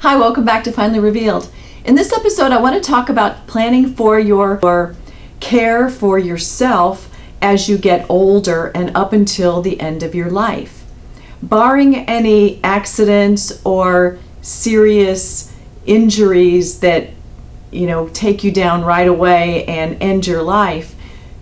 Hi, welcome back to Finally Revealed. In this episode, I want to talk about planning for your care for yourself as you get older and up until the end of your life. Barring any accidents or serious injuries that take you down right away and end your life,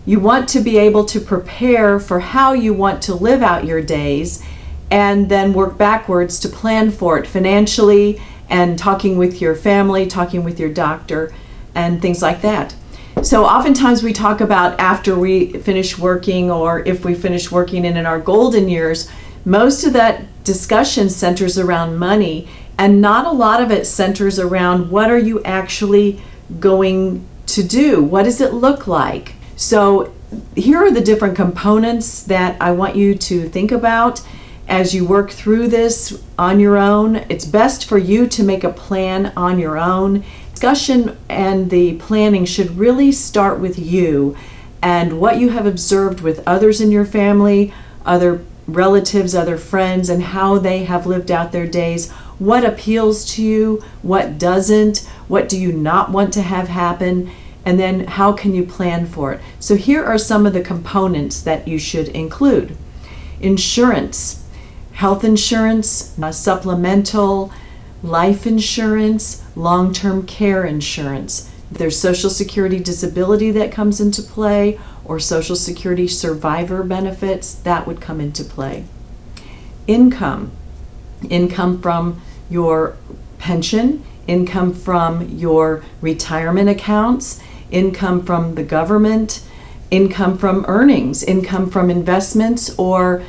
you want to be able to prepare for how you want to live out your days and then work backwards to plan for it financially and talking with your family, talking with your doctor, and things like that. So oftentimes we talk about after we finish working or if we finish working in our golden years, most of that discussion centers around money, and not a lot of it centers around what are you actually going to do? What does it look like? So here are the different components that I want you to think about as you work through this on your own. It's best for you to make a plan on your own. Discussion and the planning should really start with you and what you have observed with others in your family, other relatives, other friends, and how they have lived out their days. What appeals to you, what doesn't, what do you not want to have happen, and then how can you plan for it? So here are some of the components that you should include. Insurance. Health insurance, supplemental, life insurance, long-term care insurance. If there's Social Security disability that comes into play, or Social Security survivor benefits, that would come into play. Income from your pension, income from your retirement accounts, income from the government, income from earnings, income from investments or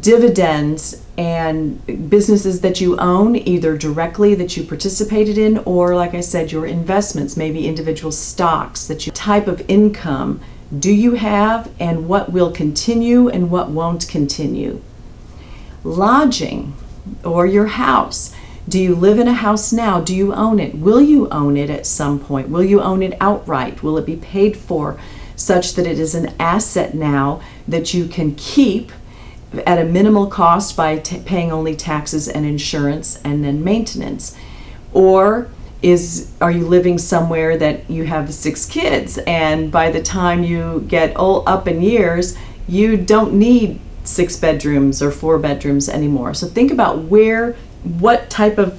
dividends and businesses that you own, either directly that you participated in, or like I said, your investments, maybe individual stocks that you type of income do you have, and what will continue and what won't continue. Lodging or your house. Do you live in a house now? Do you own it? Will you own it at some point? Will you own it outright? Will it be paid for such that it is an asset now that you can keep at a minimal cost by paying only taxes and insurance and then maintenance? Or are you living somewhere that you have 6 kids, and by the time you get up in years, you don't need 6 bedrooms or 4 bedrooms anymore? So think about what type of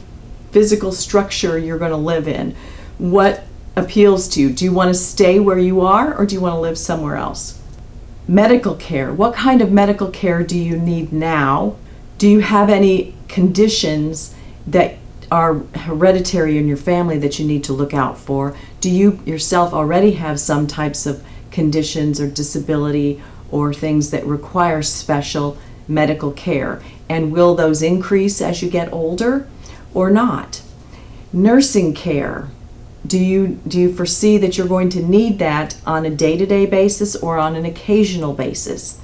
physical structure you're going to live in. What appeals to you? Do you want to stay where you are, or do you want to live somewhere else? Medical care. What kind of medical care do you need now? Do you have any conditions that are hereditary in your family that you need to look out for? Do you yourself already have some types of conditions or disability or things that require special medical care? And will those increase as you get older or not? Nursing care. Do you foresee that you're going to need that on a day-to-day basis or on an occasional basis?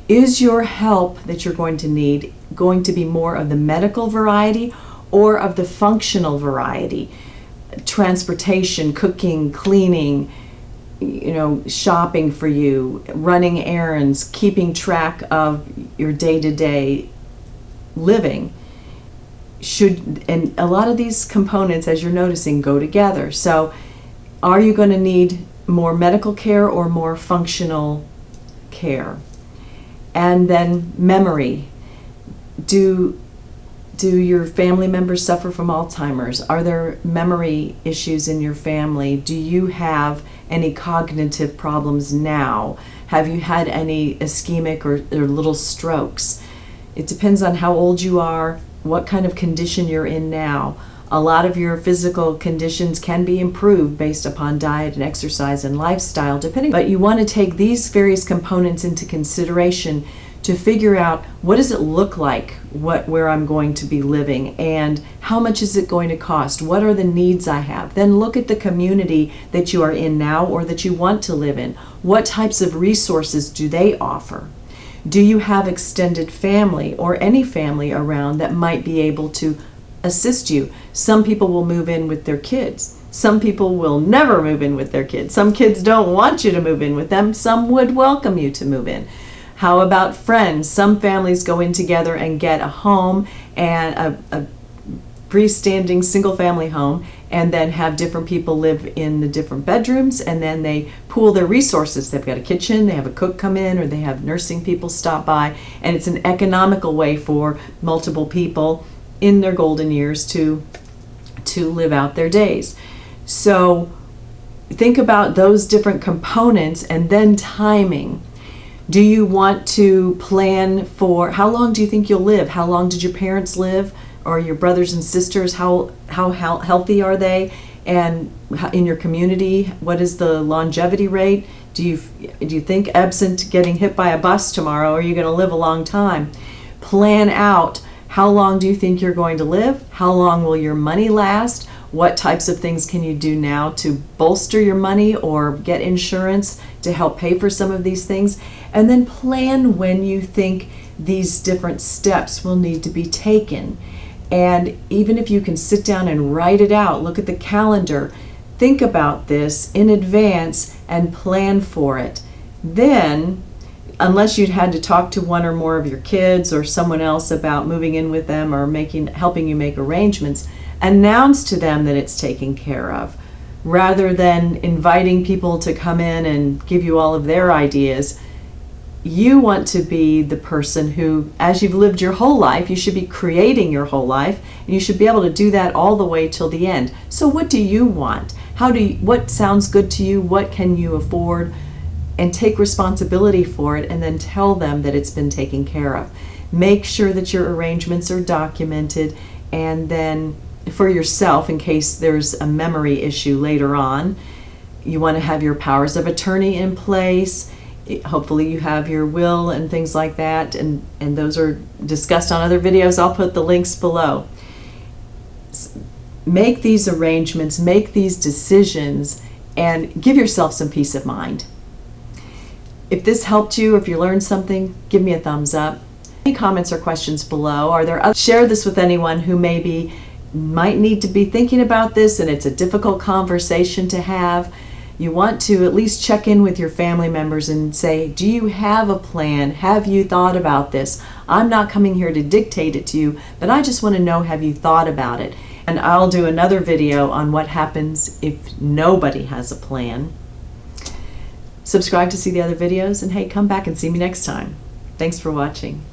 Is your help that you're going to need going to be more of the medical variety or of the functional variety? Transportation, cooking, cleaning, shopping for you, running errands, keeping track of your day-to-day living. And a lot of these components, as you're noticing, go together. So are you going to need more medical care or more functional care? And then memory. Do your family members suffer from Alzheimer's? Are there memory issues in your family? Do you have any cognitive problems now? Have you had any ischemic or little strokes? It depends on how old you are, what kind of condition you're in now. A lot of your physical conditions can be improved based upon diet and exercise and lifestyle, but you want to take these various components into consideration to figure out what does it look like, where I'm going to be living, and how much is it going to cost? What are the needs I have? Then look at the community that you are in now or that you want to live in. What types of resources do they offer? Do you have extended family or any family around that might be able to assist you? Some people will move in with their kids. Some people will never move in with their kids. Some kids don't want you to move in with them. Some would welcome you to move in. How about friends? Some families go in together and get a home and a freestanding single-family home, and then have different people live in the different bedrooms, and then they pool their resources. They've got a kitchen, they have a cook come in, or they have nursing people stop by, and it's an economical way for multiple people in their golden years to live out their days. So think about those different components, and then timing. Do you want to plan for how long do you think you'll live? How long did your parents live, or your brothers and sisters? How healthy are they? And in your community, what is the longevity rate? Do you think, absent getting hit by a bus tomorrow, are you going to live a long time? Plan out, how long do you think you're going to live? How long will your money last? What types of things can you do now to bolster your money or get insurance to help pay for some of these things? And then plan when you think these different steps will need to be taken. And even if you can sit down and write it out, look at the calendar, think about this in advance and plan for it. Then, unless you'd had to talk to one or more of your kids or someone else about moving in with them or helping you make arrangements, announce to them that it's taken care of, rather than inviting people to come in and give you all of their ideas. You want to be the person who, as you've lived your whole life, you should be creating your whole life, and you should be able to do that all the way till the end. So what do you want? What sounds good to you? What can you afford? And take responsibility for it, and then tell them that it's been taken care of. Make sure that your arrangements are documented, and then for yourself, in case there's a memory issue later on, you want to have your powers of attorney in place. Hopefully you have your will and things like that, and those are discussed on other videos. I'll put the links below. Make these arrangements, make these decisions, and give yourself some peace of mind. If this helped you, or if you learned something, give me a thumbs up. Any comments or questions below? Share this with anyone who might need to be thinking about this, and it's a difficult conversation to have. You want to at least check in with your family members and say, do you have a plan? Have you thought about this? I'm not coming here to dictate it to you, but I just want to know, have you thought about it? And I'll do another video on what happens if nobody has a plan. Subscribe to see the other videos, and hey, come back and see me next time. Thanks for watching.